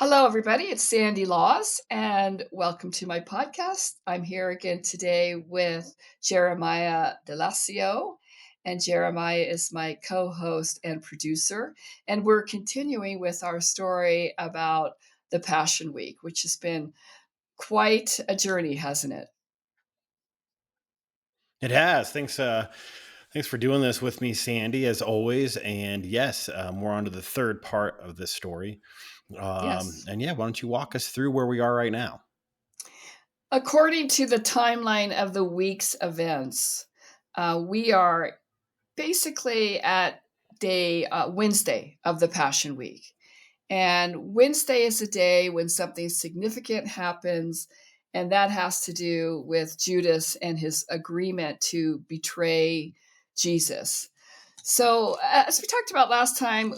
Hello, everybody. It's Sandy Laws, and welcome to my podcast. I'm here again today with Jeremiah Delasio, and Jeremiah is my co host and producer. And we're continuing with our story about the Passion Week, which has been quite a journey, hasn't it? It has. Thanks for doing this with me, Sandy, as always. And yes, we're on to the third part of this story. Yes. And yeah, why don't you walk us through where we are right now? According to the timeline of the week's events, we are basically at day Wednesday of the Passion Week. And Wednesday is a day when something significant happens, and that has to do with Judas and his agreement to betray Jesus. So, as we talked about last time,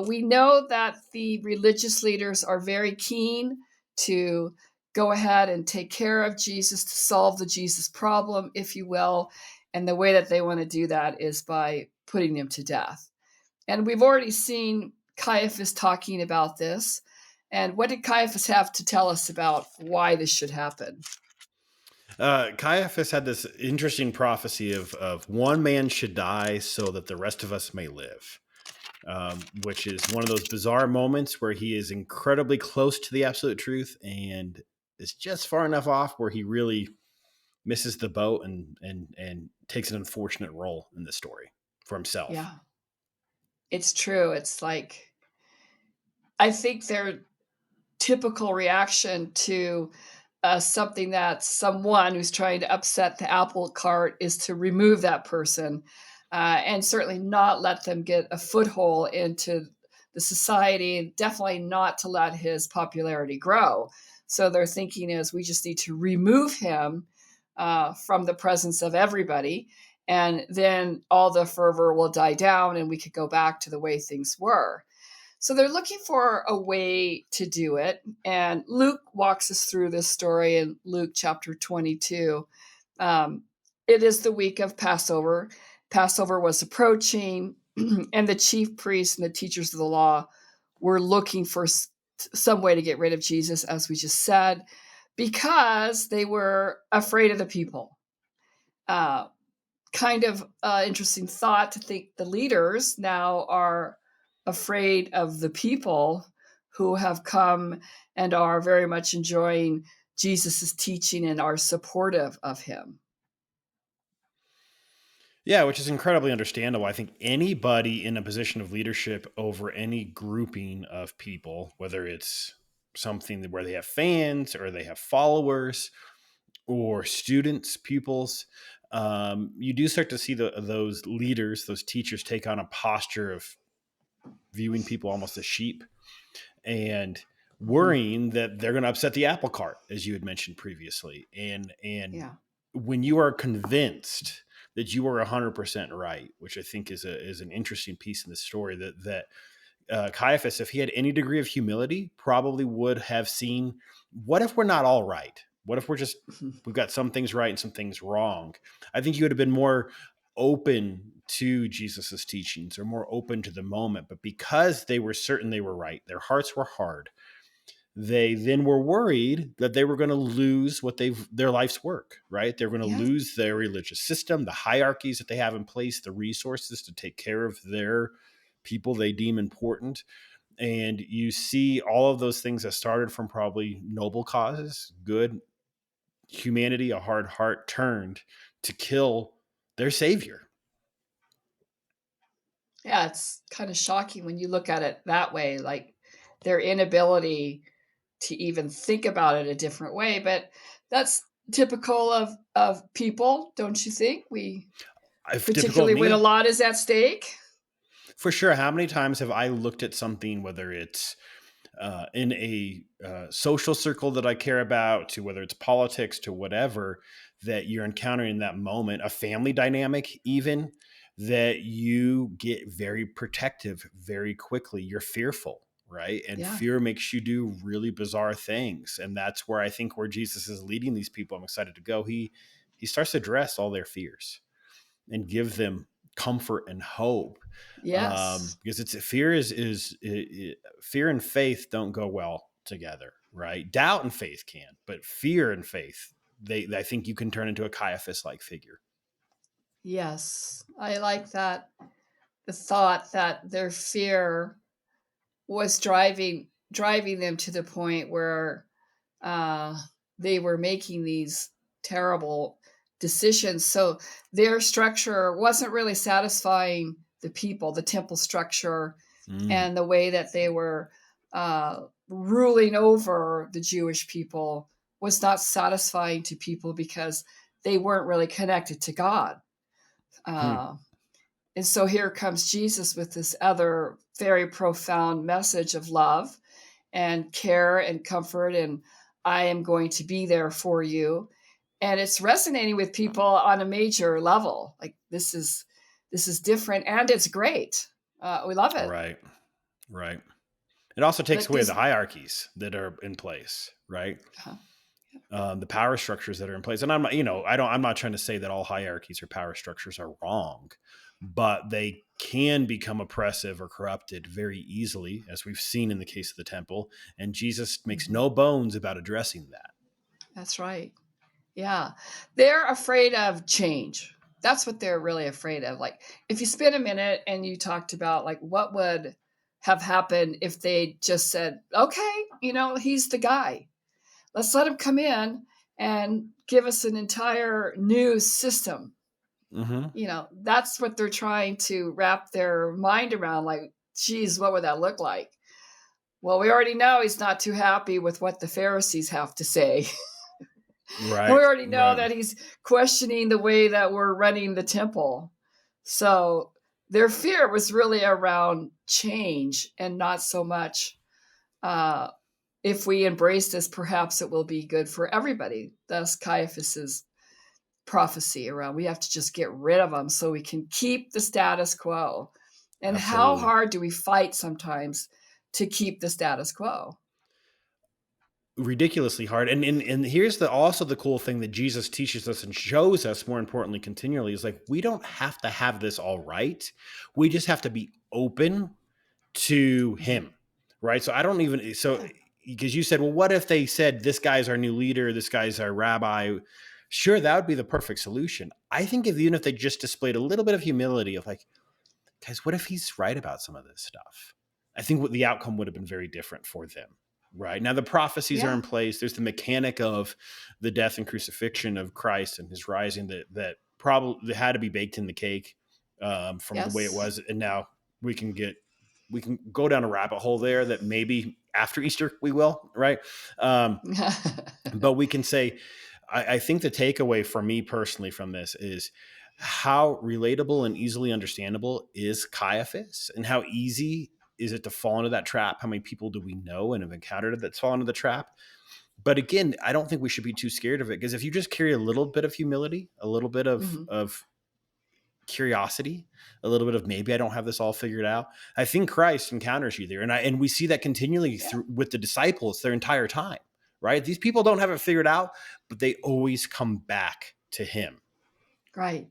we know that the religious leaders are very keen to go ahead and take care of Jesus, to solve the Jesus problem, if you will. And the way that they want to do that is by putting him to death. And we've already seen Caiaphas talking about this. And what did Caiaphas have to tell us about why this should happen? Caiaphas had this interesting prophecy of one man should die so that the rest of us may live, which is one of those bizarre moments where he is incredibly close to the absolute truth and is just far enough off where he really misses the boat and takes an unfortunate role in the story for himself. Yeah, it's true. It's like, I think their typical reaction to something that someone who's trying to upset the apple cart is to remove that person and certainly not let them get a foothold into the society, definitely not to let his popularity grow. So their thinking is we just need to remove him from the presence of everybody, and then all the fervor will die down and we could go back to the way things were. So they're looking for a way to do it. And Luke walks us through this story in Luke chapter 22. Um, it is the week of Passover. Passover was approaching, and the chief priests and the teachers of the law were looking for some way to get rid of Jesus, as we just said, because they were afraid of the people. Uh, Kind of interesting thought to think the leaders now are afraid of the people who have come and are very much enjoying Jesus's teaching and are supportive of him. Yeah, which is incredibly understandable. I think anybody in a position of leadership over any grouping of people, whether it's something where they have fans or they have followers or students, pupils, you do start to see those leaders, those teachers take on a posture of viewing people almost as sheep and Mhm. worrying that they're going to upset the apple cart, as you had mentioned previously. And Yeah. when you are convinced that you are 100% right, which I think is an interesting piece in the story, that Caiaphas, if he had any degree of humility, probably would have seen, what if we're not all right? What if we've got some things right and some things wrong? I think you would have been more open to Jesus's teachings or more open to the moment. But because they were certain they were right, their hearts were hard. They then were worried that they were going to lose their life's work, right? They're going to Yes. lose their religious system, the hierarchies that they have in place, the resources to take care of their people they deem important. And you see all of those things that started from probably noble causes, good humanity, a hard heart turned to kill their savior. Yeah, it's kind of shocking when you look at it that way, like their inability to even think about it a different way. But that's typical of people, don't you think? We If typical of particularly when a me, lot is at stake. for sure. How many times have I looked at something, whether it's in a social circle that I care about, to whether it's politics, to whatever that you're encountering in that moment, a family dynamic, even that you get very protective very quickly. You're fearful, right? And Yeah. fear makes you do really bizarre things. And that's where I think where Jesus is leading these people, I'm excited to go. He starts to address all their fears and give them comfort and hope. Yes. Because it's fear and faith don't go well together, right? Doubt and faith can, but fear and faith, I think you can turn into a Caiaphas like figure. Yes. I like that. The thought that their fear was driving them to the point where uh, they were making these terrible decisions. So their structure wasn't really satisfying the people, the temple structure, Mm. and the way that they were ruling over the Jewish people was not satisfying to people because they weren't really connected to God. Hmm. Uh, and so here comes Jesus with this other very profound message of love and care and comfort, and I am going to be there for you. And it's resonating with people on a major level. Like this is different and it's great. We love it. Right. Right. It also takes But away the this, hierarchies that are in place, right? uh, The power structures that are in place. And I'm not, I'm not trying to say that all hierarchies or power structures are wrong, but they can become oppressive or corrupted very easily, as we've seen in the case of the temple. And Jesus makes mhm, no bones about addressing that. that's right. Yeah. They're afraid of change. That's what they're really afraid of. Like, if you spend a minute and you talked about, like, what would have happened if they just said, okay, he's the guy. Let's let him come in and give us an entire new system. Mm-hmm. That's what they're trying to wrap their mind around. Like, geez, what would that look like? Well, we already know he's not too happy with what the Pharisees have to say. And Right. we already know Right. that he's questioning the way that we're running the temple. So their fear was really around change and not so much uh, if we embrace this, perhaps it will be good for everybody. Thus, Caiaphas's prophecy around we have to just get rid of them so we can keep the status quo. And how Absolutely. hard do we fight sometimes to keep the status quo? Ridiculously hard. And here's also the cool thing that Jesus teaches us and shows us, more importantly, continually, is like we don't have to have this all right. We just have to be open to Mhm. him. Right. So I don't even Yeah. because you said, well, what if they said this guy's our new leader, this guy's our rabbi? Sure, that would be the perfect solution. I think even if they just displayed a little bit of humility of like, guys, what if he's right about some of this stuff? I think what the outcome would have been very different for them. Right now, the prophecies are Yeah. in place. There's the mechanic of the death and crucifixion of Christ and his rising that probably had to be baked in the cake from the way it Yes. was. And now we can go down a rabbit hole there that maybe after Easter we will, right? Um, but we can say, I think the takeaway for me personally from this is how relatable and easily understandable is Caiaphas, and how easy is it to fall into that trap? How many people do we know and have encountered that's fallen into the trap? But again, I don't think we should be too scared of it, because if you just carry a little bit of humility, a little bit Mhm. of curiosity, a little bit of maybe I don't have this all figured out, I think Christ encounters you there. And we see that continually Yeah. through with the disciples their entire time, right? These people don't have it figured out, but they always come back to him. Right.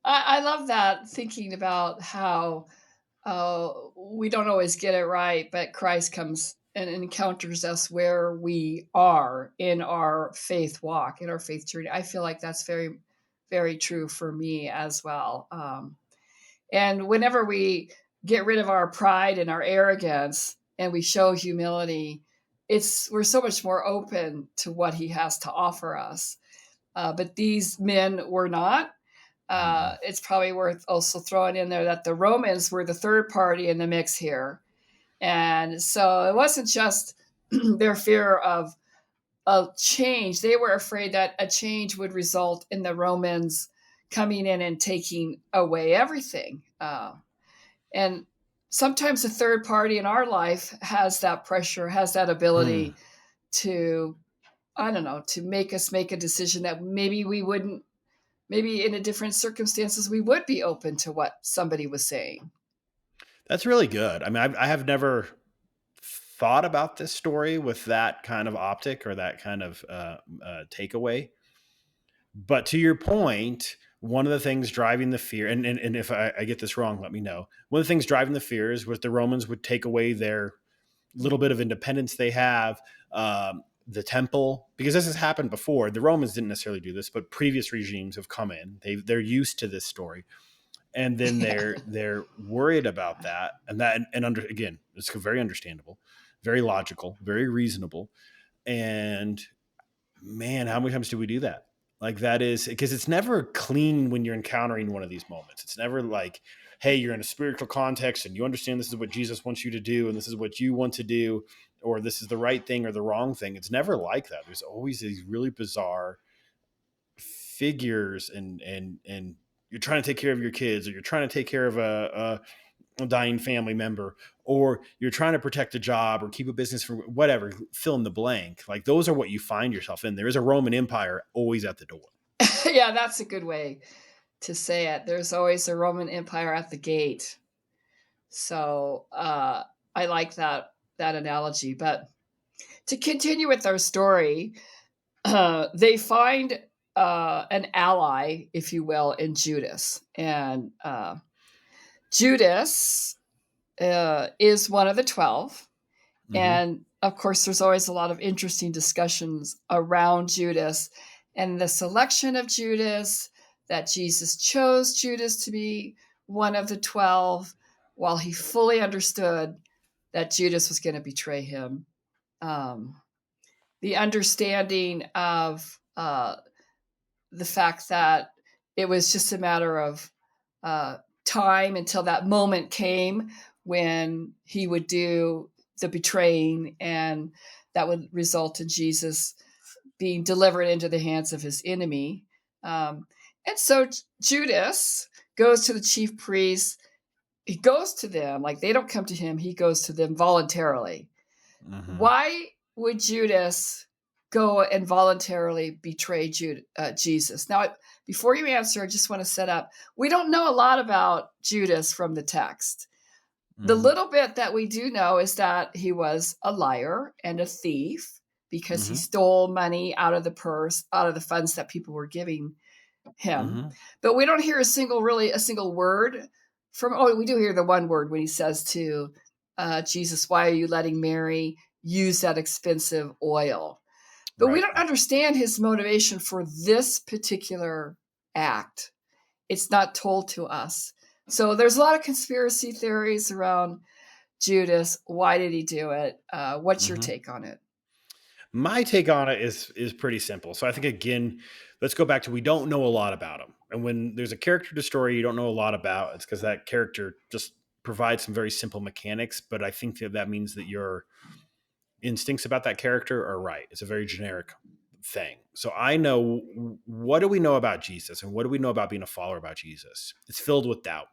I love that, thinking about how we don't always get it right, but Christ comes and encounters us where we are in our faith walk, in our faith journey. I feel like that's very, very true for me as well. And whenever we get rid of our pride and our arrogance and we show humility, we're so much more open to what He has to offer us. But these men were not. Mm. It's probably worth also throwing in there that the Romans were the third party in the mix here. And so it wasn't just their fear of change. They were afraid that a change would result in the Romans coming in and taking away everything. And sometimes a third party in our life has that pressure, has that Hmm. ability to, I don't know, to make us make a decision that maybe we wouldn't, maybe in a different circumstances, we would be open to what somebody was saying. That's really good. I mean, I have never thought about this story with that kind of optic or that kind of takeaway. But to your point, one of the things driving the fear, and if I get this wrong, let me know. One of the things driving the fears was the Romans would take away their little bit of independence they have, the temple, because this has happened before. The Romans didn't necessarily do this, but previous regimes have come in. They're used to this story, and then Yeah. they're worried about that, and under again, it's very understandable, very logical, very reasonable, and man, how many times do we do that? Like that is because it's never clean when you're encountering one of these moments. It's never like, hey, you're in a spiritual context and you understand this is what Jesus wants you to do and this is what you want to do, or this is the right thing or the wrong thing. It's never like that. There's always these really bizarre figures and you're trying to take care of your kids or you're trying to take care of a dying family member, or you're trying to protect a job or keep a business from whatever, fill in the blank. Like those are what you find yourself in. There is a Roman Empire always at the door. Yeah, that's a good way to say it. There's always a Roman Empire at the gate. So I like that analogy. But to continue with our story, they find an ally, if you will, in Judas, and Judas is one of the 12. Mm-hmm. And of course, there's always a lot of interesting discussions around Judas and the selection of Judas, that Jesus chose Judas to be one of the 12 while he fully understood that Judas was going to betray him. Um, the understanding of the fact that it was just a matter of time until that moment came when he would do the betraying, and that would result in Jesus being delivered into the hands of his enemy. And so Judas goes to the chief priests. He goes to them, like they don't come to him, he goes to them voluntarily. Mm-hmm. Why would Judas go and voluntarily betray Jesus? Now, before you answer, I just want to set up, we don't know a lot about Judas from the text. The Mm-hmm. little bit that we do know is that he was a liar and a thief because he Mm-hmm. stole money out of the purse, out of the funds that people were giving him. Mm-hmm. But we don't hear a single word from, oh, we do hear the one word when he says to Jesus, why are you letting Mary use that expensive oil? But we Right. don't understand his motivation for this particular act. It's not told to us. So there's a lot of conspiracy theories around Judas. Why did he do it? What's your Mm-hmm. take on it? My take on it is pretty simple. So I think again, let's go back to we don't know a lot about him. And when there's a character to story you don't know a lot about, it's because that character just provides some very simple mechanics. But I think that means that your instincts about that character are right. It's a very generic thing. So I know, what do we know about Jesus and what do we know about being a follower about Jesus? It's filled with doubt.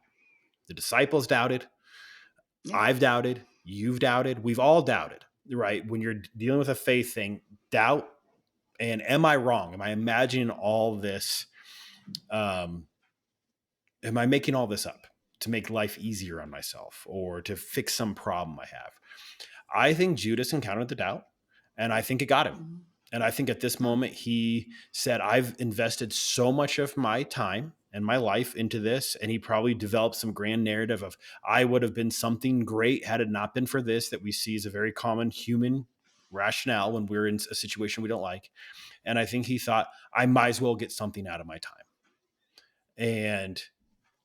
The disciples doubted. Yeah. I've doubted. You've doubted. We've all doubted, right? When you're dealing with a faith thing, doubt. And am I wrong? Am I imagining all this? Um, am I making all this up to make life easier on myself or to fix some problem I have? I think Judas encountered the doubt, and I think it got him. Mhm. And I think at this Yeah. moment, he said, I've invested so much of my time and my life into this. And he probably developed some grand narrative of, I would have been something great had it not been for this, that we see as a very common human rationale when we're in a situation we don't like. And I think he thought, I might as well get something out of my time. And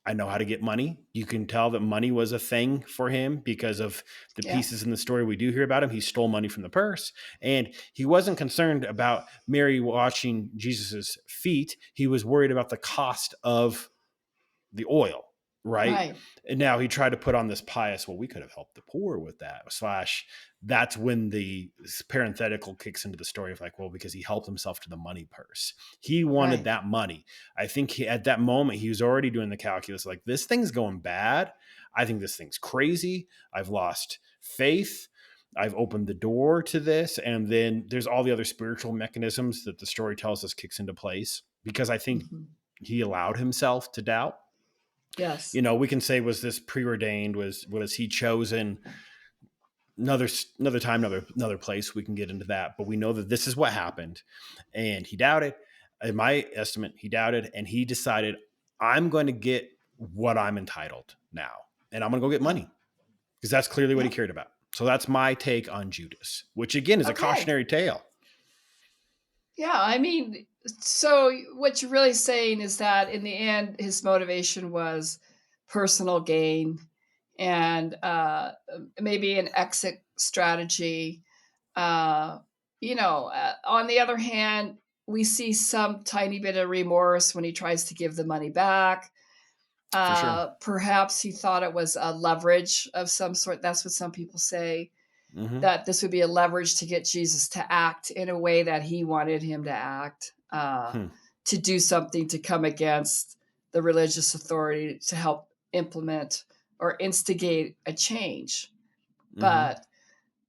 I know how to get money. You can tell that money was a thing for him because of the Yeah. pieces in the story we do hear about him. He stole money from the purse, and he wasn't concerned about Mary washing Jesus's feet. He was worried about the cost of the oil, right? Right. And now he tried to put on this pious, well, we could have helped the poor with that. Slash, that's when the parenthetical kicks into the story of like, well, because he helped himself to the money purse. He wanted Right. that money. I think at that moment, he was already doing the calculus like, this thing's going bad. I think this thing's crazy. I've lost faith. I've opened the door to this. And then there's all the other spiritual mechanisms that the story tells us kicks into place because I think Mhm. he allowed himself to doubt. Yes. We can say, was this preordained? Was he chosen? Another time, another place, we can get into that. But we know that this is what happened, and he doubted. In my estimate, he doubted, and he decided, I'm going to get what I'm entitled now, and I'm going to go get Yeah. money because that's clearly what he Yeah. cared about. So that's my take on Judas, which again is a Okay. cautionary tale. Yeah. I mean, so what you're really saying is that in the end, his motivation was personal gain and maybe an exit strategy. Uh, on the other hand, we see some tiny bit of remorse when he tries to give the money back. For sure. Perhaps he thought it was a leverage of some sort. That's what some people say, Mm-hmm. that this would be a leverage to get Jesus to act in a way that he wanted him to act, Hmm. to do something to come against the religious authority to help implement or instigate a change. Mm-hmm. But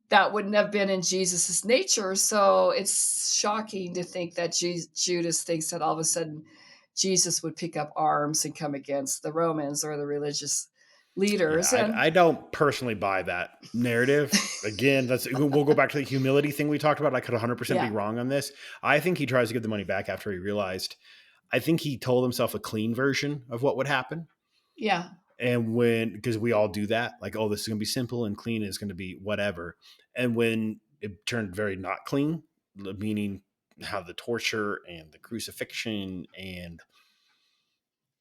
that wouldn't have been in Jesus's nature. So it's shocking to think that Judas thinks that all of a sudden Jesus would pick up arms and come against the Romans or the religious Yeah, leaders. I don't personally buy that narrative. Again, we'll go back to the humility thing we talked about. I could 100% be Yeah, wrong on this. I think he tries to get the money back after he realized. I think he told himself a clean version of what would happen. yeah, And because we all do that, like, oh, this is going to be simple and clean, it's going to be whatever. And when it turned very not clean, meaning how the torture and the crucifixion, and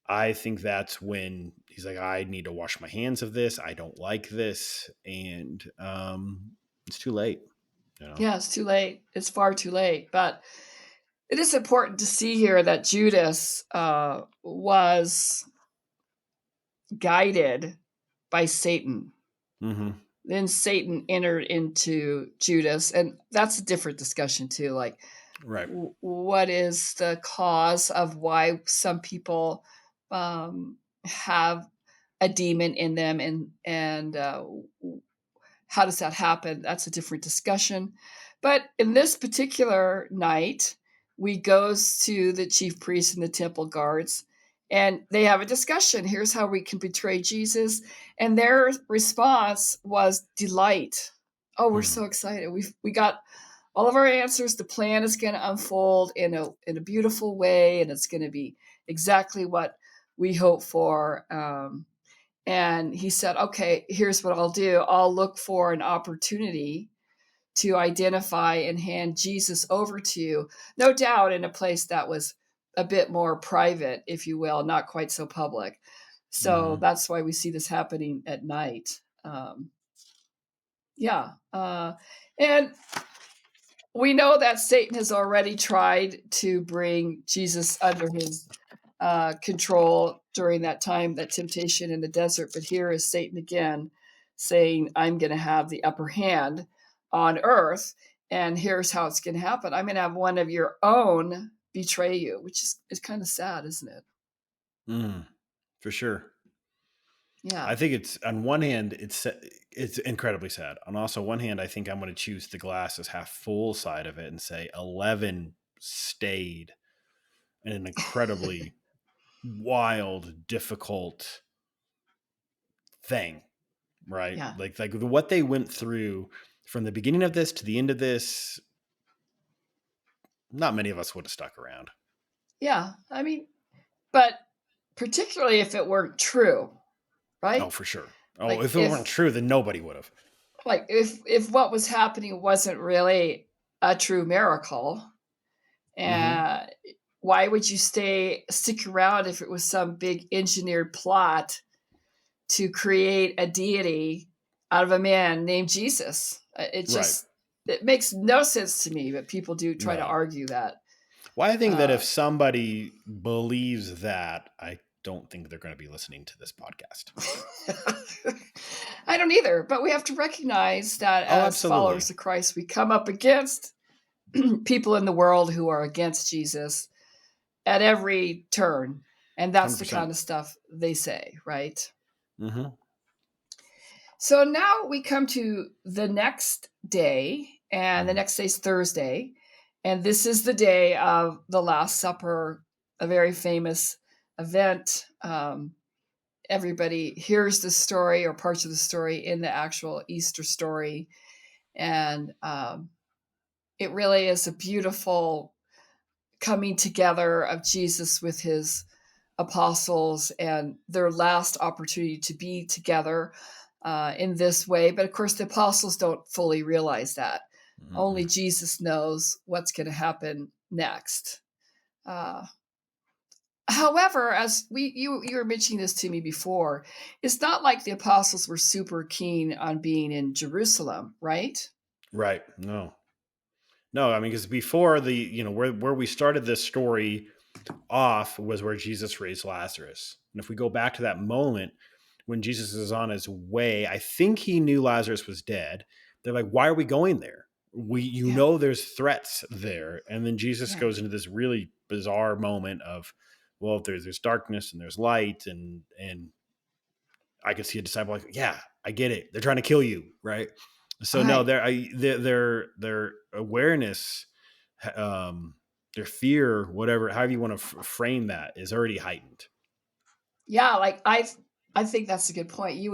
I think that's when he's like, I need to wash my hands of this. I don't like this. And it's too late, you know? yeah. It's too late. It's far too late. But it is important to see here that Judas was guided by Satan. Mm-hmm. Then Satan entered into Judas, and that's a different discussion too. Like, Right. what is the cause of why some people have a demon in them, and how does that happen? That's a different discussion. But in this particular night, we goes to the chief priests and the temple guards, and they have a discussion. Here's how we can betray Jesus, and their response was delight. Oh, we're Hmm. so excited! We got all of our answers. The plan is going to unfold in a beautiful way, and it's going to be exactly what we hope for. And he said, okay, here's what I'll do. I'll look for an opportunity to identify and hand Jesus over to you, no doubt in a place that was a bit more private, if you will, not quite so public. So Mm-hmm. that's why we see this happening at night. Yeah. And we know that Satan has already tried to bring Jesus under his control during that time, that temptation in the desert. But here is Satan again saying, I'm going to have the upper hand on earth. And here's how it's going to happen. I'm going to have one of your own betray you, which is kind of sad, isn't it? Mm, for sure. Yeah. I think it's on one hand, it's incredibly sad. On also one hand, I think I'm going to choose the glass as half full side of it and say 11 stayed in an incredibly wild, difficult thing, right? Yeah. Like what they went through from the beginning of this to the end of this, not many of us would have stuck around. Yeah. I mean, but particularly if it weren't true, Oh, right? for sure. Oh, Like if it weren't if true, then nobody would have. if what was happening wasn't really a true miracle, Mm-hmm. and why would you stick around if it was some big engineered plot to create a deity out of a man named Jesus? Right. It makes no sense to me, but people do try to No. argue that. Well, I think that if Uh, somebody believes that, I don't think they're going to be listening to this podcast. I don't either, but we have to recognize that Oh, as absolutely. followers of Christ, we come up against people in the world who are against Jesus at every turn. And that's the 100%. kind of stuff they say, right? Mm-hmm. So now we come to the next day, and the Mm-hmm. next day is Thursday. And this is the day of the Last Supper, a very famous event. Everybody hears the story or parts of the story in the actual Easter story. And it really is a beautiful coming together of Jesus with his apostles and their last opportunity to be together in this way. But of course, the apostles don't fully realize that. Mm-mm. Only Jesus knows what's going to happen next. Uh, However, as you were mentioning this to me before, it's not like the apostles were super keen on being in Jerusalem, right? Right. No. No, I mean, because before where we started this story off was where Jesus raised Lazarus. And if we go back to that moment when Jesus is on his way, I think he knew Lazarus was dead. They're like, why are we going there? Yeah, There's threats there. And then Jesus yeah. goes into this really bizarre moment of, well, there's darkness and there's light, and I could see a disciple like, yeah, I get it. They're trying to kill you, right? So no, Right. their awareness, um, their fear, whatever, however you want to frame that, is already heightened. Yeah, like I think that's a good point.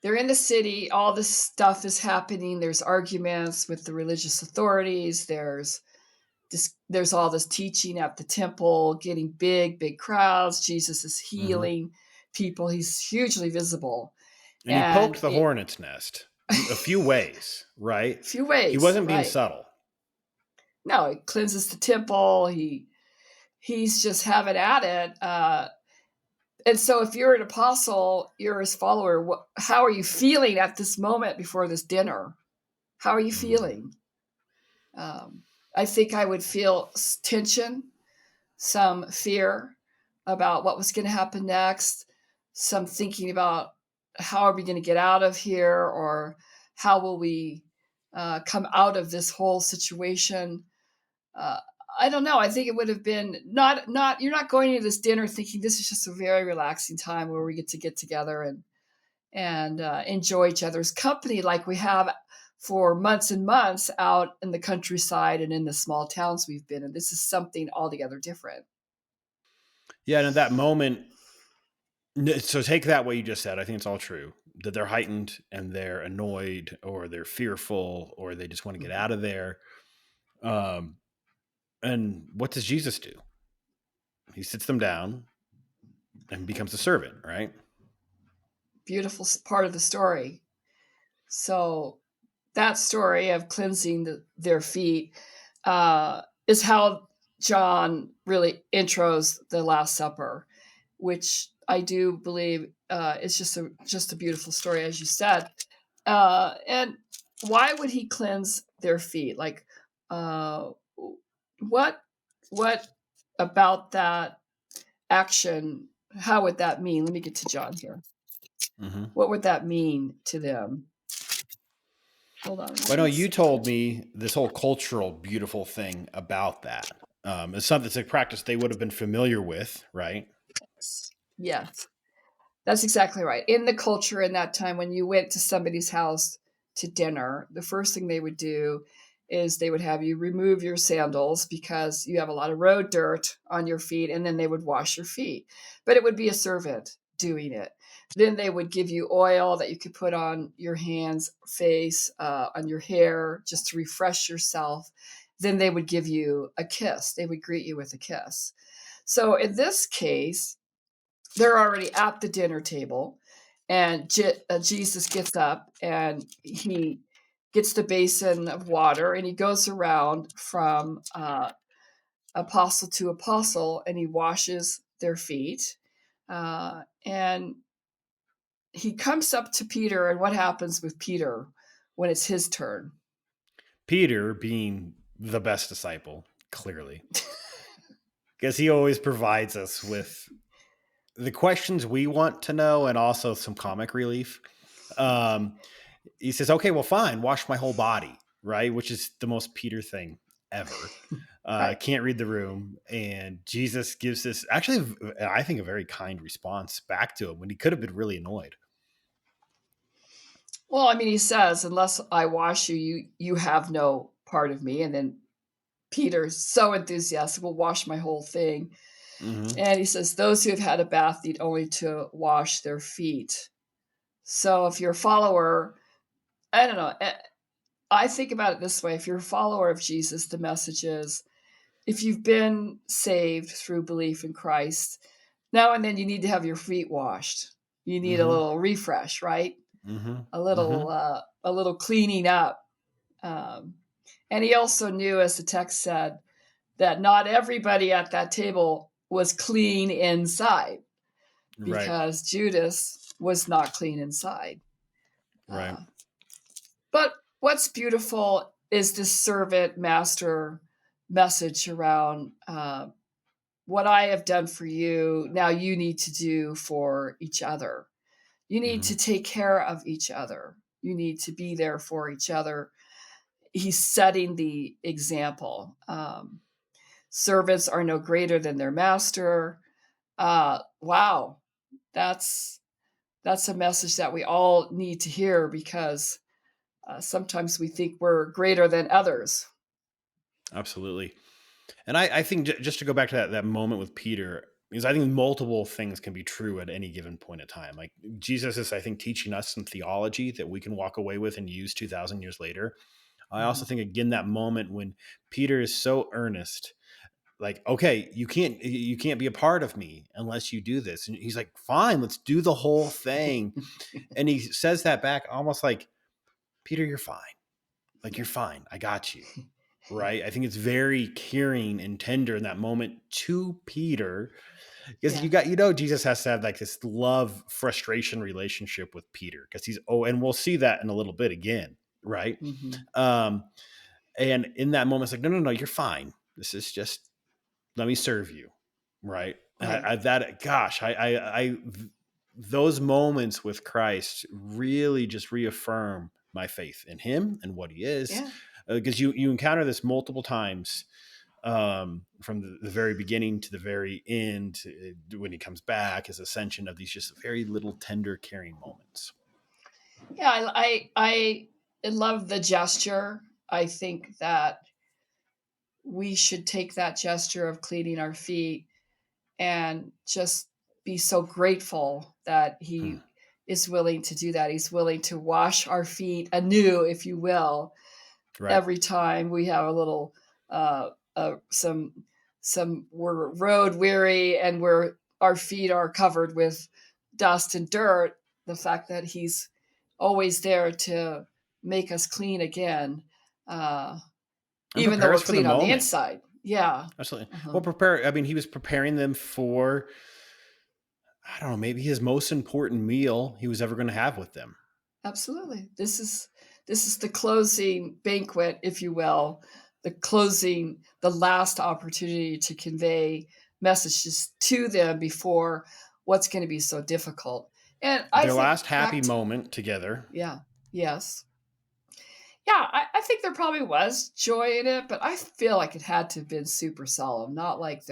They're in the city, all this stuff is happening. There's arguments with the religious authorities. There's all this teaching at the temple, getting big crowds. Jesus is Hmm. healing people. He's hugely visible. And he And poked the hornet's nest a few ways, right? few He ways, wasn't being right? subtle. No, he cleanses the temple. He's just having at it. And so, if you're an apostle, you're his follower. How are you feeling at this moment before this dinner? How are you Mm. feeling? Um, I think I would feel tension, some fear about what was going to happen next, some thinking about how are we going to get out of here, or how will we come out of this whole situation. Uh, I don't know. I think it would have been not. You're not going to this dinner thinking this is just a very relaxing time where we get together and enjoy each other's company like we have for months and months out in the countryside and in the small towns we've been in. This is something altogether different. Yeah, and at that moment, so take that what you just said. I think it's all true that they're heightened and they're annoyed or they're fearful or they just want to get Mhm. out of there. Um, and what does Jesus do? He sits them down and becomes a servant, right? Beautiful part of the story. So that story of cleansing their feet is how John really intros the Last Supper, which I do believe is just a beautiful story, as you said. And why would he cleanse their feet? Like, uh, what what about that action? How would that mean? Let me get to John here. Mm-hmm. What would that mean to them? Hold on But no, one you second. told me this whole cultural beautiful thing about that. It's something, it's a practice they would have been familiar with, right? Yes, that's exactly right. In the culture in that time, when you went to somebody's house to dinner, the first thing they would do is they would have you remove your sandals because you have a lot of road dirt on your feet, and then they would wash your feet. But it would be a servant doing it. Then they would give you oil that you could put on your hands, face, on your hair, just to refresh yourself. Then they would give you a kiss. They would greet you with a kiss. So in this case, they're already at the dinner table, and Jesus gets up and he gets the basin of water and he goes around from apostle to apostle and he washes their feet. And he comes up to Peter, and what happens with Peter when it's his turn? Peter being the best disciple, clearly, because he always provides us with the questions we want to know and also some comic relief. Um, he says, okay, well, fine, wash my whole body, right? Which is the most Peter thing ever. Right. Can't read the room. And Jesus gives this, actually, I think, a very kind response back to him when he could have been really annoyed. Well, I mean, he says, "Unless I wash you, you have no part of me." And then Peter's so enthusiastic, "Will wash my whole thing." Hmm. And he says, "Those who have had a bath need only to wash their feet." So if you're a follower, I don't know. I think about it this way: if you're a follower of Jesus, the message is, if you've been saved through belief in Christ, Now and then you need to have your feet washed. You need a Mhm. little refresh, right? Mhm. A Mhm. a little cleaning up. Um, and he also knew, as the text said, that not everybody at that table was clean inside Right. because Judas was not clean inside. Right. Uh, but what's beautiful is this servant master message around what I have done for you, now you need to do for each other. You need to Mhm. take care of each other. You need to be there for each other. He's setting the example. Servants are no greater than their master. Wow, that's that's a message that we all need to hear because sometimes we think we're greater than others. Absolutely. And I think just to go back to that moment with Peter, because I think multiple things can be true at any given point in time. Like Jesus is, I think, teaching us some theology that we can walk away with and use 2,000 years later. I also Mhm. think again that moment when Peter is so earnest, like, okay, you can't be a part of me unless you do this. And he's like, fine, let's do the whole thing. And he says that back almost like, Peter, you're fine. Like, you're Yeah. fine. I got you. Right. I think it's very caring and tender in that moment to Peter because Yeah. Jesus has to have like this love frustration relationship with Peter because and we'll see that in a little bit again. Right. Hmm. Um, and in that moment, it's like, no, no, no, you're fine. This is just, let me serve you. Right. Right. Gosh, those moments with Christ really just reaffirm my faith in him and what he is. Yeah. Because you encounter this multiple times from the very beginning to the very end when he comes back, his ascension of these just very little tender, caring moments. Yeah. I love the gesture. I think that we should take that gesture of cleaning our feet and just be so grateful that Hmm. he is willing to do that. He's willing to wash our feet anew, if you will, Right. every time we have a little some we're road weary and we're our feet are covered with dust and dirt. The fact that he's always there to make us clean again, uh, And even though prepare we're us for the clean on the moment. inside. Yeah. Absolutely. Uh-huh. Well, he was preparing them for, I don't know, maybe his most important meal he was ever going to have with them. Absolutely. This is the closing banquet, if you will, the last opportunity to convey messages to them before what's going to be so difficult. And I Their think last happy back to moment together. yeah, yes. Yeah, I think there probably was joy in it, but I feel like it had to have been super solemn, not like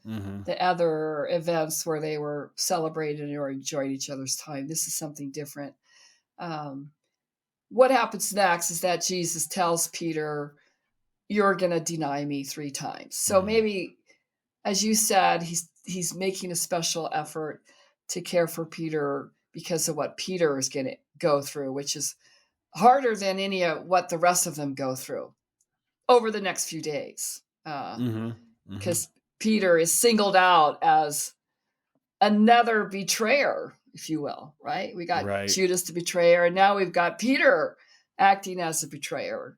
Hmm. the other events where they were celebrating or enjoyed each other's time. This is something different. Um, what happens next is that Jesus tells Peter, "You're going to deny me 3 times." So Hmm. maybe, as you said, he's making a special effort to care for Peter because of what Peter is going to go through, which is harder than any of what the rest of them go through over the next few days. Hmm. Hmm. Because Peter is singled out as another betrayer, if you will, right? We got Right. Judas the betrayer, and now we've got Peter acting as a betrayer,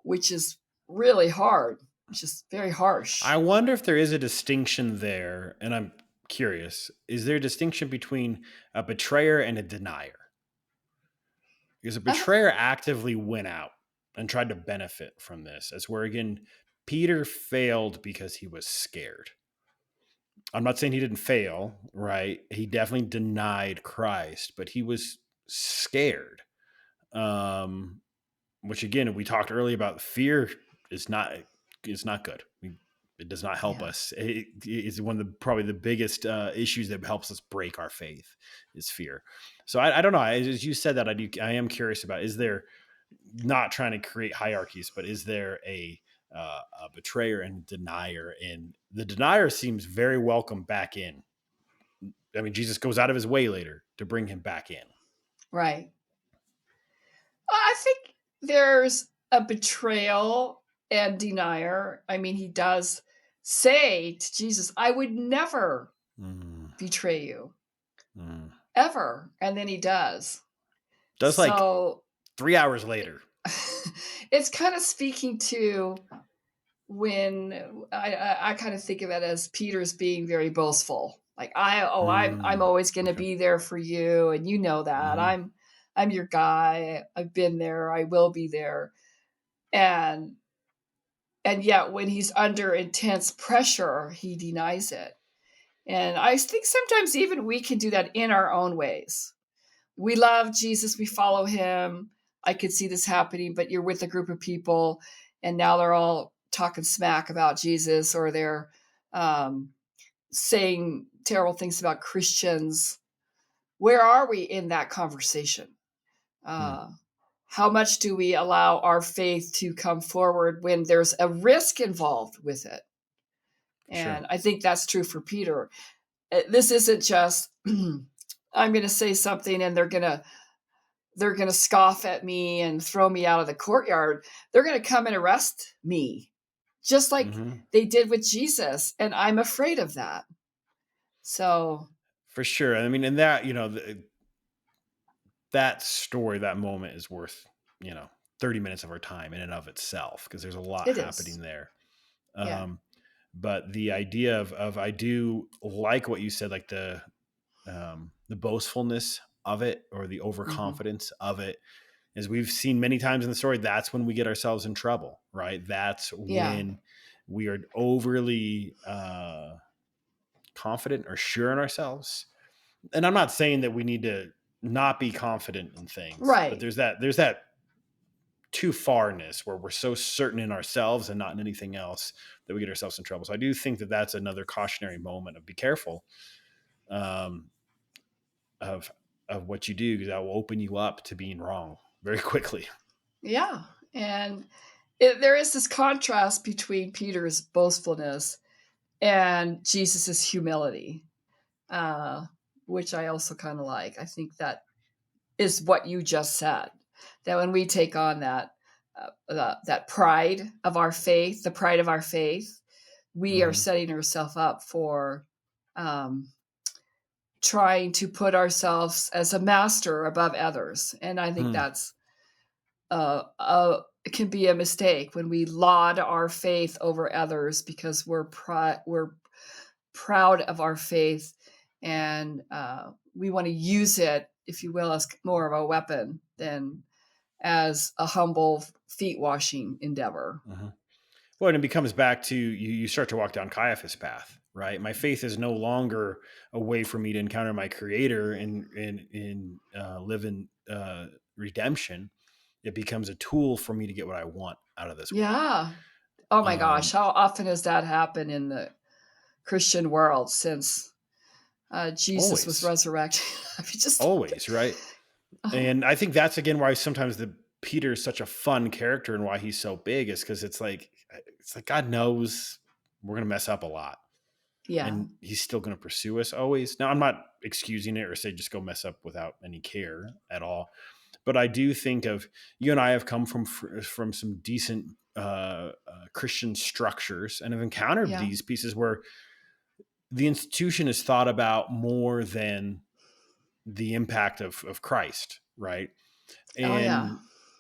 which is really hard. It's just very harsh. I wonder if there is a distinction there, and I'm curious. Is there a distinction between a betrayer and a denier? Because a Uh-huh. betrayer actively went out and tried to benefit from this, as where again, Peter failed because he was scared. I'm not saying he didn't fail, right? He definitely denied Christ, but he was scared. Um, which again, we talked earlier about fear is not good. It does not help Yeah. us. It is one of the probably the biggest issues that helps us break our faith is fear. So I don't know. As you said that, I am curious about, is there, not trying to create hierarchies, but is there a betrayer and denier? And the denier seems very welcome back in. I mean, Jesus goes out of his way later to bring him back in. Right. I think there's a betrayal and denier. I mean, he does say to Jesus, I would never Mm. betray you Mm. ever. And then he does. Does like So 3 hours later. it's kind of speaking to when I kind of think of it as Peter's being very boastful. Like I'm Mm. always going to Okay. be there for you, and you know that Mhm. I'm your guy. I've been there. I will be there. And yet when he's under intense pressure, he denies it. And I think sometimes even we can do that in our own ways. We love Jesus, we follow him. I could see this happening, but you're with a group of people and now they're all talking smack about Jesus, or they're um, saying terrible things about Christians. Where are we in that conversation? Mm. Uh, how much do we allow our faith to come forward when there's a risk involved with it? Sure. And I think that's true for Peter. This isn't just I'm going to say something and they're going to scoff at me and throw me out of the courtyard. They're going to come and arrest me, just like Mhm. they did with Jesus, and I'm afraid of that. So, For sure. I mean, and that, that story, that moment is worth, 30 minutes of our time in and of itself because there's a lot it is. happening there. Yeah. Um, but the idea of I do like what you said, like the boastfulness of it or the Mhm. overconfidence of it, as we've seen many times in the story, that's when we get ourselves in trouble, right? That's Yeah. when we are overly confident or sure in ourselves. And I'm not saying that we need to not be confident in things, but Right. there's that too farness where we're so certain in ourselves and not in anything else that we get ourselves in trouble. So I do think that that's another cautionary moment of be careful um, of what you do, because that will open you up to being wrong very quickly. Yeah. And there is this contrast between Peter's boastfulness and Jesus's humility, uh, which I also kind of like. I think that is what you just said. That when we take on that pride of our faith, the pride of our faith, we are Hmm. setting ourselves up for um, trying to put ourselves as a master above others, and I think Hmm. that's it can be a mistake when we laud our faith over others because we're proud of our faith, and we want to use it, if you will, as more of a weapon than as a humble feet washing endeavor. Hmm. Well, and it becomes back to you start to walk down Caiaphas' path, right? My faith is no longer a way for me to encounter my creator and live in redemption. It becomes a tool for me to get what I want out of this world. Yeah. Oh my gosh, Um, how often has that happened in the Christian world since Jesus was always, resurrected? I mean, just always, right? oh And I think that's again why sometimes the Peter is such a fun character and why he's so big is because it's like God knows we're gonna mess up a lot, yeah, and he's still gonna pursue us always. Now, I'm not excusing it or say just go mess up without any care at all, but I do think of you and I have come from some decent Christian structures and have encountered yeah, these pieces where the institution is thought about more than the impact of Christ, right? oh yeah,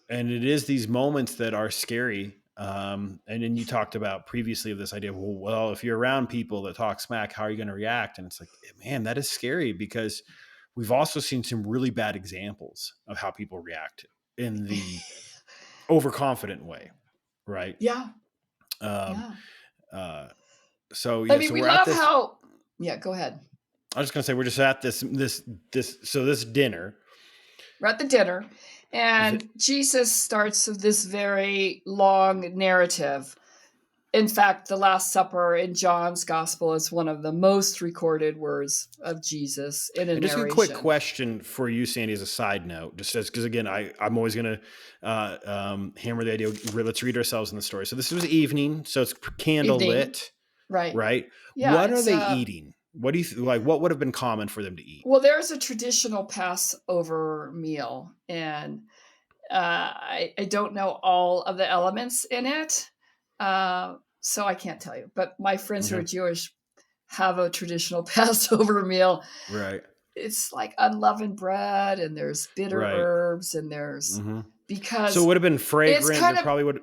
And it is these moments that are scary. And then you talked about previously of this idea of, well, if you're around people that talk smack, how are you going to react? And it's like, man, that is scary because we've also seen some really bad examples of how people react in the overconfident way, right? yeah, Um, yeah. uh, so I yeah, mean, so we we're at love this. how. Yeah, go ahead. I was just gonna say we're just at this dinner. We're at the dinner, That, and Jesus starts with this very long narrative. In fact, the Last Supper in John's Gospel is one of the most recorded words of Jesus in a And just a quick narration. question for you, Sandy, as a side note, just as because again, I'm always going to hammer the idea. Let's read ourselves in the story. So this was evening, so it's candle Evening, lit, right? right? Yeah, What are it's they eating? What do you like? What would have been common for them to eat? well, there's a traditional Passover meal, and I don't know all of the elements in it, so I can't tell you. But my friends who are Okay. Jewish have a traditional Passover meal. Right. It's like unleavened bread and there's bitter Right. herbs and there's Hmm. So it because would have been it's fragrant. There kind of probably would.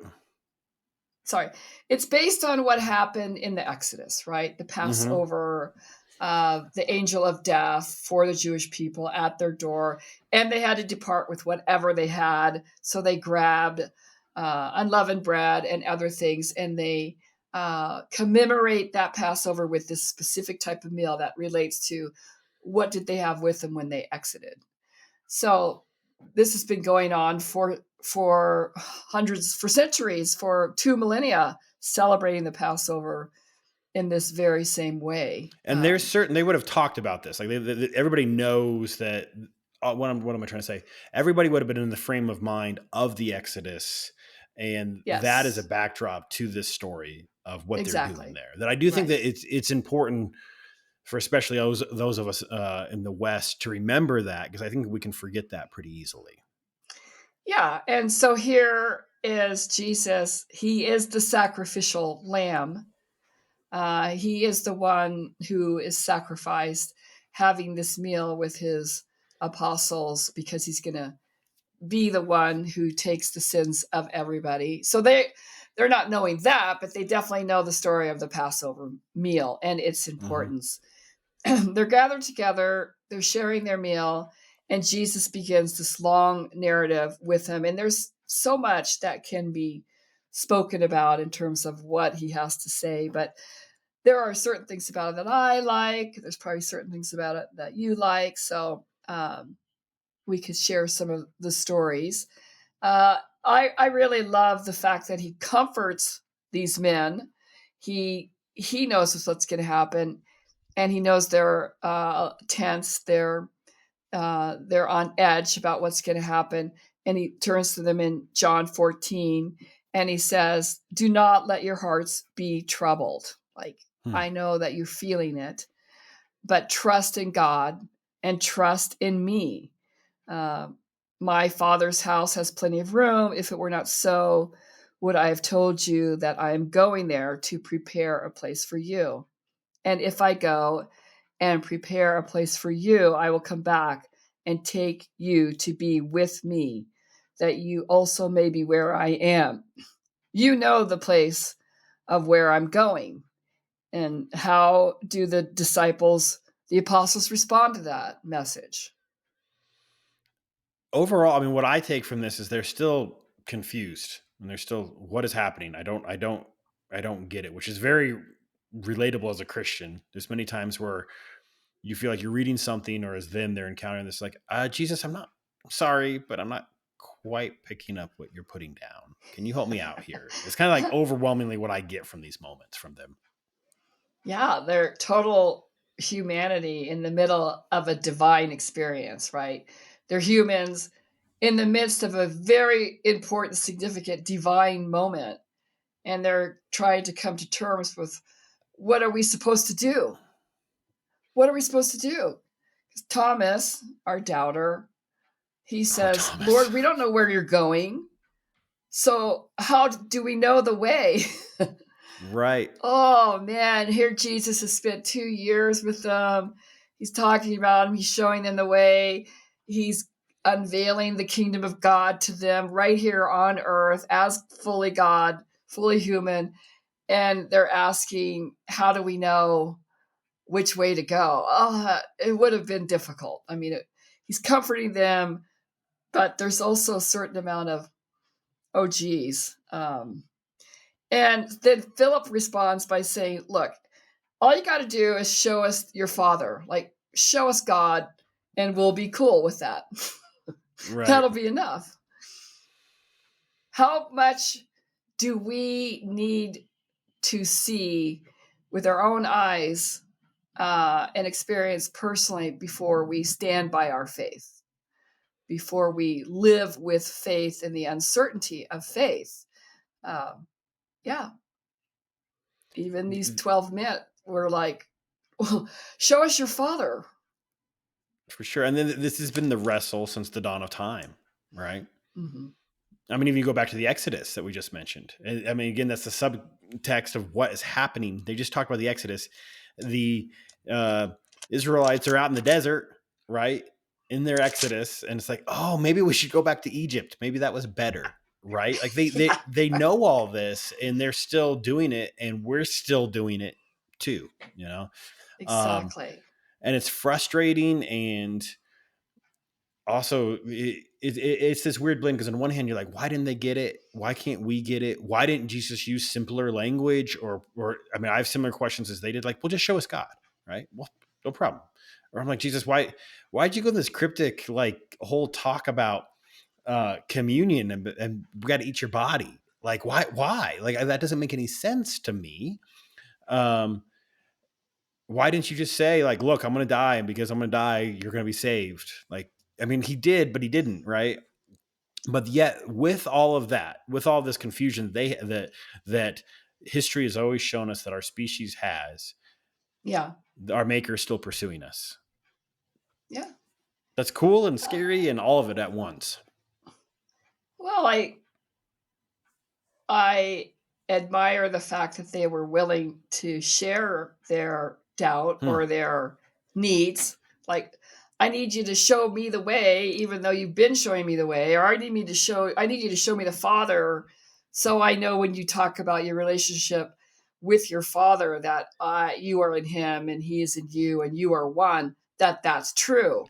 sorry, it's based on what happened in the Exodus, right? The Hmm. Passover, the angel of death for the Jewish people at their door, and they had to depart with whatever they had. So they grabbed unleavened bread and other things, and they commemorate that Passover with this specific type of meal that relates to what did they have with them when they exited. So this has been going on for hundreds, for centuries, for 2 millennia, celebrating the Passover in this very same way. And there's certain they would have talked about this. Like everybody knows that. What am I trying to say? Everybody would have been in the frame of mind of the Exodus, and that is a Yes, backdrop to this story of what they're doing exactly. there. That I do think Right. that it's important for especially those of us in the West to remember that, because I think we can forget that pretty easily. Yeah. And so here is Jesus. He is the sacrificial lamb. He is the one who is sacrificed, having this meal with his apostles because he's going to be the one who takes the sins of everybody. So they're not knowing that, but they definitely know the story of the Passover meal and its Hmm. importance. They're gathered together, they're sharing their meal, and Jesus begins this long narrative with them. And there's so much that can be spoken about in terms of what he has to say, but there are certain things about it that I like. There's probably certain things about it that you like. So we could share some of the stories. I really love the fact that he comforts these men. He knows what's going to happen, and he knows they're tense. They're on edge about what's going to happen. And he turns to them in John 14, and he says, "Do not let your hearts be troubled." Like, Hmm. I know that you're feeling it, but trust in God and trust in me. uh, my father's house has plenty of room. If it were not so, would I have told you that I am going there to prepare a place for you? And if I go and prepare a place for you, I will come back and take you to be with me, that you also may be where I am. You know the place of where I'm going. And how do the apostles respond to that message? Overall, I mean, what I take from this is they're still confused and they're still, what is happening? I don't get it, which is very relatable as a Christian. There's many times where you feel like you're reading something, or as them, they're encountering this, like, Jesus, I'm sorry, but I'm not quite picking up what you're putting down. Can you help me out here? It's kind of like overwhelmingly what I get from these moments from them. Yeah, they're total humanity in the middle of a divine experience, right? They're humans in the midst of a very important, significant divine moment, and they're trying to come to terms with what are we supposed to do? What are we supposed to do? Thomas, our doubter, he Poor says, Thomas. Lord, we don't know where you're going. So how do we know the way? Right. Oh man, here Jesus has spent 2 years with them. He's talking about them, he's showing them the way, he's unveiling the kingdom of God to them right here on earth as fully God, fully human. And they're asking, how do we know which way to go? Oh, it would have been difficult. I mean, he's comforting them, but there's also a certain amount of, oh, geez. And then Philip responds by saying, look, all you got to do is show us your father, like show us God, and we'll be cool with that. Right. That'll be enough. How much do we need to see with our own eyes and experience personally before we stand by our faith, before we live with faith in the uncertainty of faith? Um, yeah, even these 12 men were like, well, show us your father. For sure. And then this has been the wrestle since the dawn of time, right? Mhm. I mean, even you go back to the Exodus that we just mentioned. I mean, again, that's the subtext of what is happening. They just talked about the Exodus. the uh, Israelites are out in the desert, right? In their Exodus, and it's like, oh, maybe we should go back to Egypt. Maybe that was better, right? Like Yeah, they know all this, and they're still doing it, and we're still doing it too, you know. Um, exactly. and it's frustrating, and also it's this weird blend because on one hand you're like, why didn't they get it? Why can't we get it? Why didn't Jesus use simpler language? Or I mean, I have similar questions as they did. Like, well, just show us God, right? Well, no problem. Or I'm like, Jesus, why'd you go this cryptic like whole talk about communion and we got to eat your body? Like, why? Like that doesn't make any sense to me. Um, why didn't you just say like, look, I'm going to die, and because I'm going to die, you're going to be saved? Like, I mean, he did, but he didn't, right? But yet, with all of that, with all this confusion, that history has always shown us that our species has, Yeah. our Maker is still pursuing us. Yeah. That's cool and scary, and all of it at once. Well, I admire the fact that they were willing to share their doubt Hmm. or their needs. Like, I need you to show me the way, even though you've been showing me the way, or I need you to show me the Father, so I know when you talk about your relationship with your Father that you are in Him and He is in you and you are one. That's true.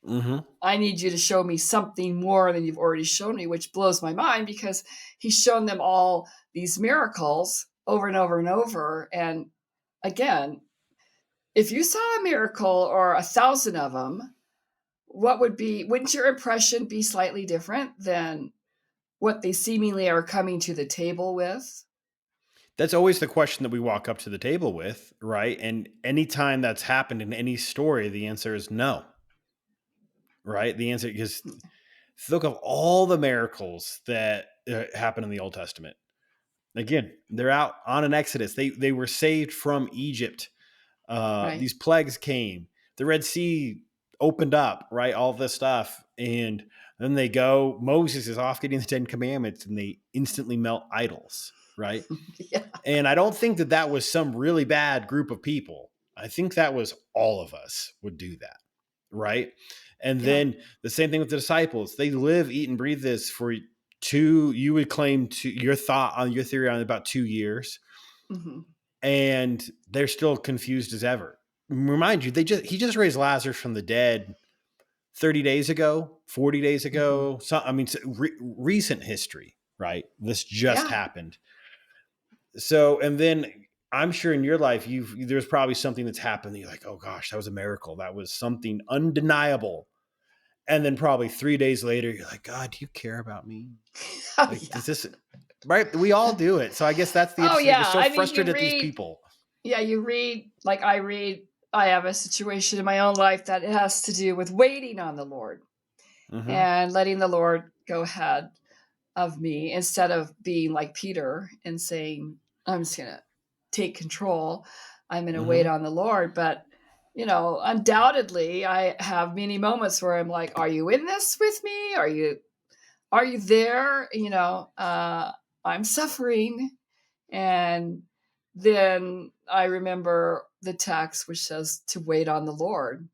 Mm-hmm. I need you to show me something more than you've already shown me, which blows my mind because he's shown them all these miracles over and over and over. And again, if you saw a miracle or 1,000 of them, wouldn't your impression be slightly different than what they seemingly are coming to the table with? That's always the question that we walk up to the table with, right? And anytime that's happened in any story, the answer is no, right? The answer, because look of all the miracles that happen in the Old Testament. Again, they're out on an exodus. They were saved from Egypt. Right. These plagues came. The Red Sea opened up, right? All this stuff. And then they go, Moses is off getting the 10 Commandments, and they instantly melt idols, right? Yeah. And I don't think that that was some really bad group of people. I think that was all of us would do that, right? And Yeah. then the same thing with the disciples. They live, eat, and breathe this for you would claim to your thought on your theory on about 2 years, Hmm. and they're still confused as ever. Remind you, he just raised Lazarus from the dead 30 days ago, 40 days Hmm. ago. So, I mean, recent history, right? This just Yeah. happened. So, and then I'm sure in your life, there's probably something that's happened that you're like, oh gosh, that was a miracle. That was something undeniable. And then probably 3 days later, you're like, God, do you care about me? Oh, Like, yeah. does this, right? We all do it. So I guess that's the Oh, interesting thing. We're yeah. so I mean, frustrated at these people. you read, like I read, I have a situation in my own life that has to do with waiting on the Lord Mm-hmm. and letting the Lord go ahead of me instead of being like Peter and saying, I'm just going to take control. I'm going to wait Mm-hmm. on the Lord. But, undoubtedly, I have many moments where I'm like, are you in this with me? Are you there? I'm suffering. And then I remember the text which says to wait on the Lord.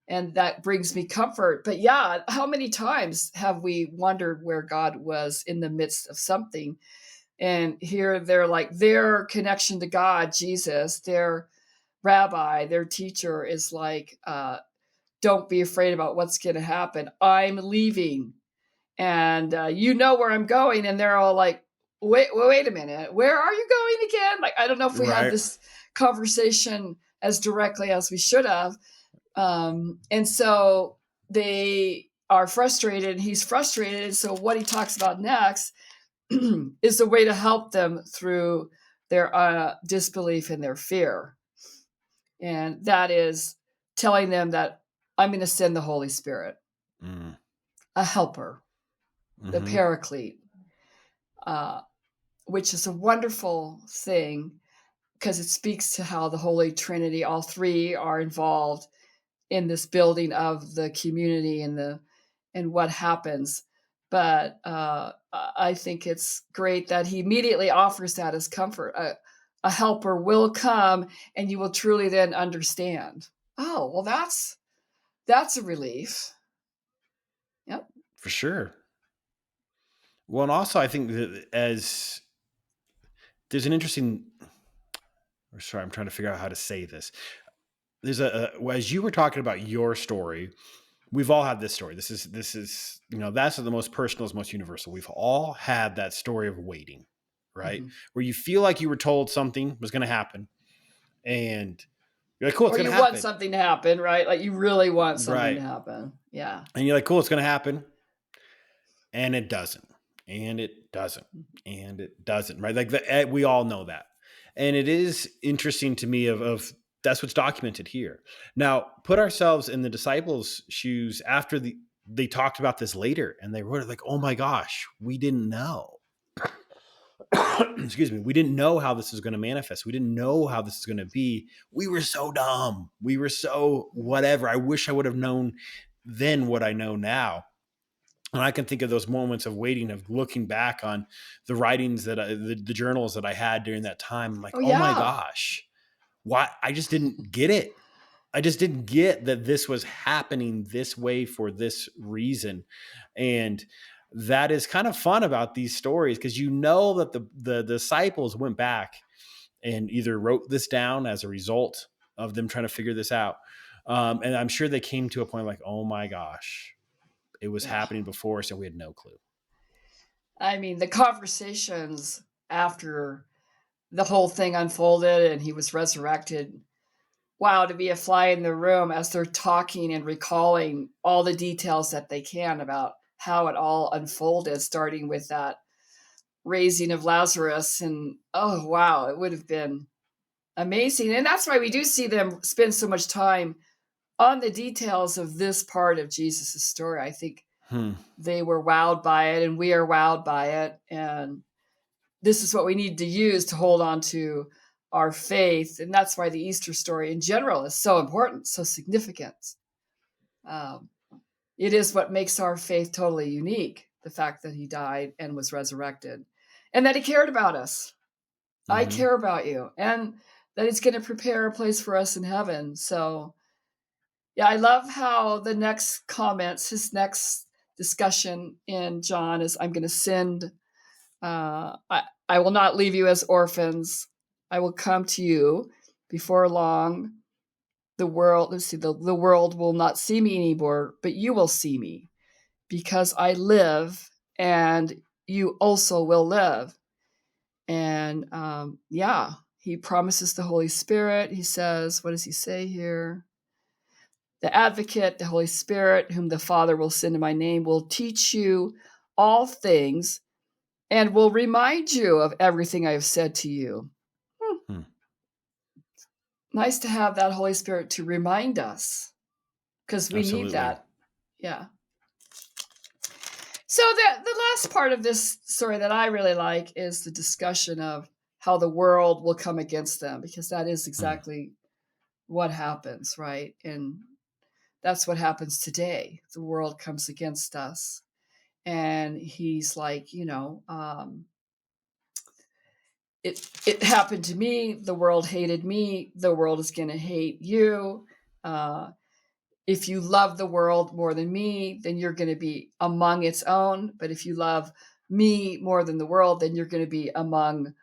And that brings me comfort. But yeah, how many times have we wondered where God was in the midst of something? And here they're like, their connection to God, Jesus, their rabbi, their teacher is like, don't be afraid about what's going to happen. I'm leaving. And you know where I'm going. And they're all like, wait a minute. Where are you going again? Like, I don't know if we had Right. this conversation as directly as we should have. And so they are frustrated, and he's frustrated. And so what he talks about next is a way to help them through their disbelief and their fear. And that is telling them that I'm going to send the Holy Spirit, Mm. a helper, the Mm-hmm. paraclete, uh, which is a wonderful thing because it speaks to how the Holy Trinity, all three, are involved in this building of the community and what happens. But I think it's great that he immediately offers that as comfort. a helper will come and you will truly then understand. Oh, well, that's a relief. Yep. For sure. Well, and also I think that as there's an interesting, or sorry, I'm trying to figure out how to say this. There's as you were talking about your story, we've all had this story. This is that's the most personal, is most universal. We've all had that story of waiting, right? Mm-hmm. Where you feel like you were told something was going to happen, and you're like, cool, it's Or going to you want happen, something to happen, right? Like you really want something to right? happen. Yeah. And you're like, cool, it's going to happen, and it doesn't, and it doesn't, and it doesn't, right? Like we all know that, and it is interesting to me of that's what's documented here. Now, put ourselves in the disciples' shoes after they talked about this later, and they wrote it like, oh my gosh, we didn't know. Excuse me, we didn't know how this is going to manifest. We didn't know how this is going to be. We were so dumb. We were so whatever. I wish I would have known then what I know now. And I can think of those moments of waiting, of looking back on the writings the journals that I had during that time. I'm like, Oh oh my yeah. gosh, why? I just didn't get it. I just didn't get that this was happening this way for this reason. And that is kind of fun about these stories, because that the disciples went back and either wrote this down as a result of them trying to figure this out. And I'm sure they came to a point like, oh my gosh, it was Yeah. happening before, so we had no clue. I mean, the conversations after the whole thing unfolded and he was resurrected. Wow, to be a fly in the room as they're talking and recalling all the details that they can about how it all unfolded, starting with that raising of Lazarus. And oh, wow, it would have been amazing. And that's why we do see them spend so much time on the details of this part of Jesus' story. I think Hmm. they were wowed by it, and we are wowed by it. And this is what we need to use to hold on to our faith. And that's why the Easter story in general is so important, so significant. Um, it is what makes our faith totally unique, the fact that he died and was resurrected, and that he cared about us. I Mm-hmm. care about you, and that he's going to prepare a place for us in heaven. So, yeah, I love how the next comments, his next discussion in John is, I'm going to send, I will not leave you as orphans. I will come to you before long. The world, let's see, the world will not see me anymore, but you will see me because I live and you also will live. And yeah, he promises the Holy Spirit. He says, what does he say here? The advocate, the Holy Spirit, whom the Father will send in my name, will teach you all things and will remind you of everything I have said to you. Hmm. Nice to have that Holy Spirit to remind us because we need Absolutely. that. Yeah. So the last part of this story that I really like is the discussion of how the world will come against them, because that is Hmm. exactly what happens, right? And that's what happens today. The world comes against us. And he's like, it happened to me. The world hated me. The world is going to hate you. Uh, if you love the world more than me, then you're going to be among its own. But if you love me more than the world, then you're going to be among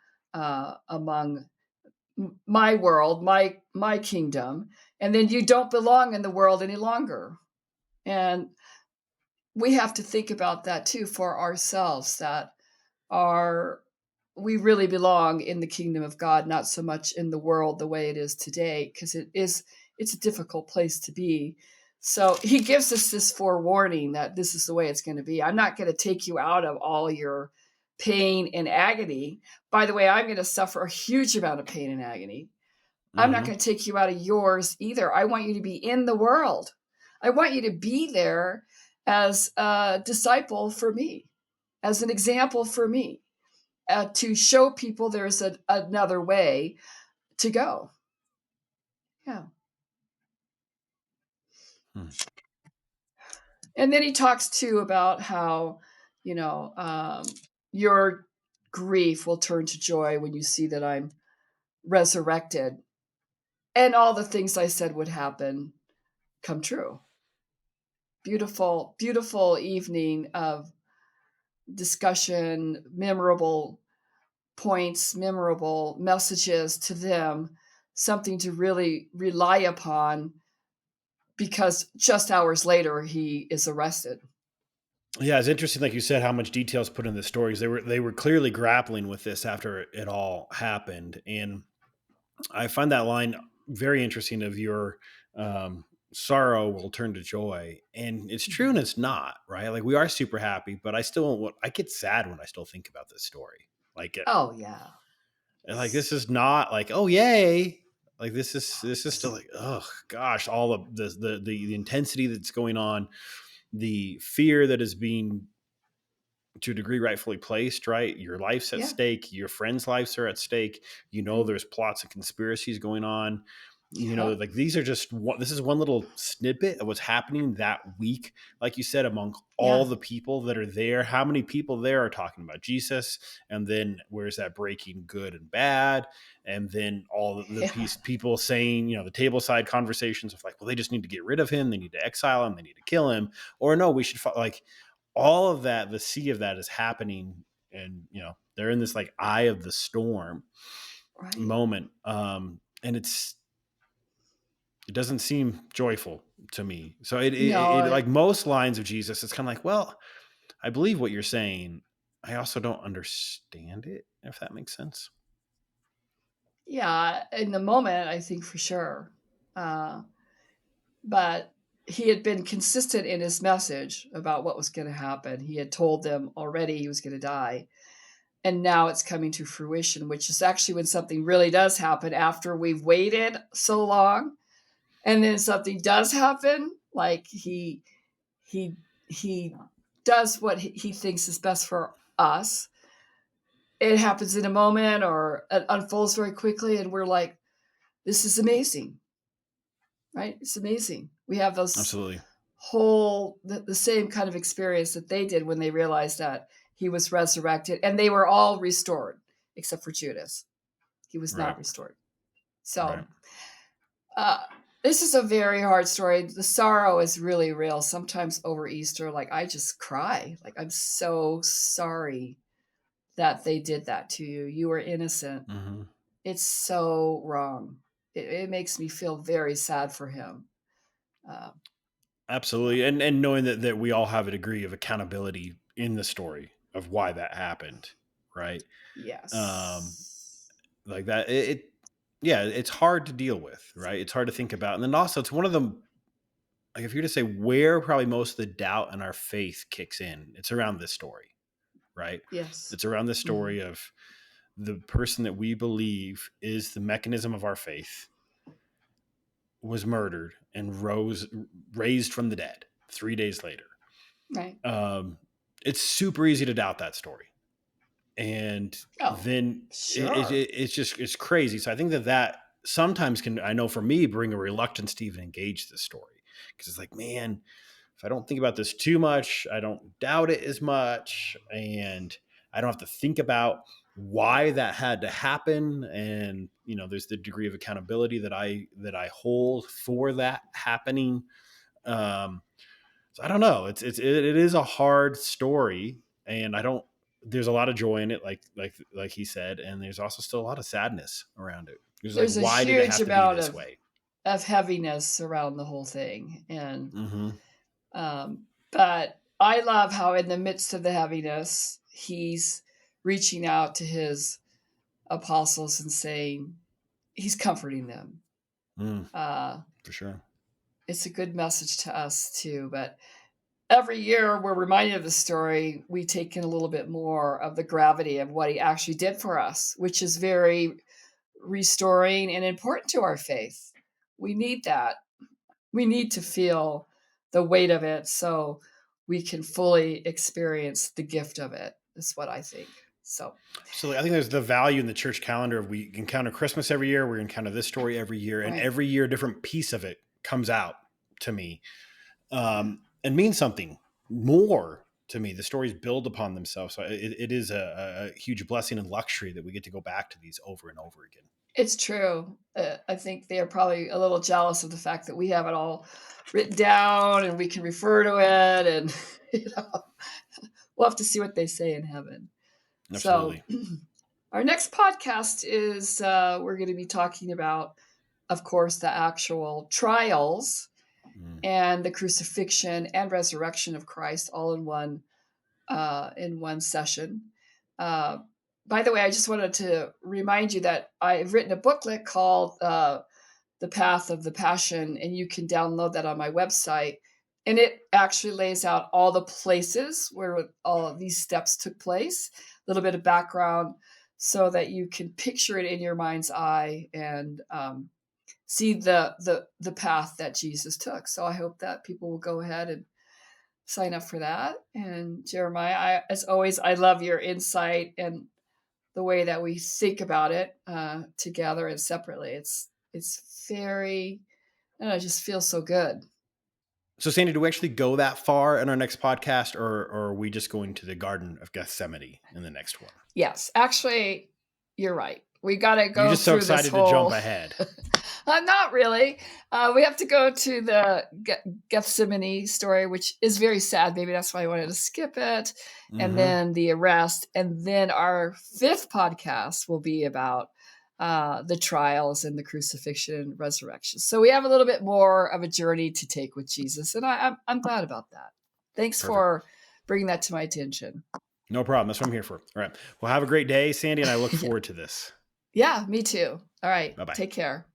my world, my kingdom, and then you don't belong in the world any longer. And we have to think about that too for ourselves. That are we really belong in the kingdom of God, not so much in the world the way it is today, because it's a difficult place to be. So he gives us this forewarning that this is the way it's going to be. I'm not going to take you out of all your pain and agony. By the way, I'm going to suffer a huge amount of pain and agony. I'm not Mm-hmm. going to take you out of yours either. I want you to be in the world. I want you to be there as a disciple for me, as an example for me, to show people there's another way to go. Yeah. Hmm. And then he talks too about how, you know, um, your grief will turn to joy when you see that I'm resurrected, and all the things I said would happen come true. Beautiful, beautiful evening of discussion, memorable points, memorable messages to them, something to really rely upon because just hours later he is arrested. Yeah, it's interesting, like you said, how much detail is put in the stories. They were clearly grappling with this after it all happened, and I find that line very interesting of your sorrow will turn to joy, and it's true and Mhm. it's not, right? Like we are super happy, but I get sad when I still think about this story. Like Oh yeah. like this It's, is not like oh yay, like this is still it's, like oh gosh, all of the intensity that's going on, the fear that is being to a degree rightfully placed, right? Your life's at yeah, stake, your friends' lives are at stake. You know, right. there's plots and conspiracies going on. You know, Yeah, like these are just this is one little snippet of what's happening that week. Like you said, among all yeah, the people that are there, how many people there are talking about Jesus? And then where's that breaking good and bad? And then all the yeah, people saying, the table side conversations of like, well, they just need to get rid of him. They need to exile him. They need to kill him. Or no, we should like all of that, the sea of that is happening, and they're in this like eye of the storm right. moment, and it doesn't seem joyful to me. So No, like most lines of Jesus, it's kind of like, well, I believe what you're saying, I also don't understand it, if that makes sense. yeah, in the moment, I think for sure. Uh, but he had been consistent in his message about what was going to happen. He had told them already he was going to die. And now it's coming to fruition, which is actually when something really does happen after we've waited so long. And then something does happen. Like he, he does what he thinks is best for us. It happens in a moment or it unfolds very quickly. And we're like, this is amazing, right? It's amazing. We have those Absolutely. the same kind of experience that they did when they realized that he was resurrected and they were all restored except for Judas. He was Right. not restored. Right. So uh, this is a very hard story. The sorrow is really real. Sometimes over Easter, like I just cry. Like I'm so sorry that they did that to you. You were innocent. Hmm. It's so wrong. It makes me feel very sad for him. Uh, Absolutely. And knowing that we all have a degree of accountability in the story of why that happened, right? um yes. like that yeah, it's hard to deal with, right? It's hard to think about. And then also it's one of them, like if you're to say where probably most of the doubt in our faith kicks in, it's around this story, right? Yes. It's around the Hmm. story of the person that we believe is the mechanism of our faith was murdered and raised from the dead 3 days later. Right. um it's super easy to doubt that story, and Oh, then sure. it's crazy. So I think that sometimes can, I know for me, bring a reluctance to even engage this story, because it's like, man, if I don't think about this too much, I don't doubt it as much, and I don't have to think about why that had to happen. And there's the degree of accountability that I hold for that happening. um so I don't know. It is a hard story, and I don't. There's a lot of joy in it, like he said, and there's also still a lot of sadness around it. There's like, There's a why did it huge have to be amount this way? of heaviness around the whole thing, and Hmm. but I love how in the midst of the heaviness, he's reaching out to his apostles and saying he's comforting them. Mm, Uh, for sure. it's a good message to us too. But every year we're reminded of the story, we take in a little bit more of the gravity of what he actually did for us, which is very restoring and important to our faith. We need that. We need to feel the weight of it so we can fully experience the gift of it, is what I think. So, So I think there's the value in the church calendar of we encounter Christmas every year, we encounter this story every year, and right. every year a different piece of it comes out to me, Yeah. and means something more to me. The stories build upon themselves, so it is a huge blessing and luxury that we get to go back to these over and over again. It's true. I think they are probably a little jealous of the fact that we have it all written down and we can refer to it, and you know, we'll have to see what they say in heaven. So, Absolutely. our next podcast is we're going to be talking about, of course, the actual trials Mm. and the crucifixion and resurrection of Christ all in one session. Uh, by the way, I just wanted to remind you that I've written a booklet called The Path of the Passion, and you can download that on my website. And it actually lays out all the places where all of these steps took place, a little bit of background, so that you can picture it in your mind's eye and see the path that Jesus took. So I hope that people will go ahead and sign up for that. And Jeremiah, as always, I love your insight and the way that we think about it together and separately. It's very, I don't know, it just feels so good. So, Sandy, do we actually go that far in our next podcast, or are we just going to the Garden of Gethsemane in the next one? Yes, actually, you're right. We got to You're go just so through this excited to jump whole. ahead. Not really. We have to go to the Gethsemane story, which is very sad. Maybe that's why I wanted to skip it. And Mm-hmm. then the arrest. And then our fifth podcast will be about the trials and the crucifixion and resurrection. So we have a little bit more of a journey to take with Jesus. And I'm glad about that. Thanks Perfect. for bringing that to my attention. No problem. That's what I'm here for. All right. Well, have a great day, Sandy, and I look Yeah. forward to this. Yeah, me too. All right. Bye bye. Take care.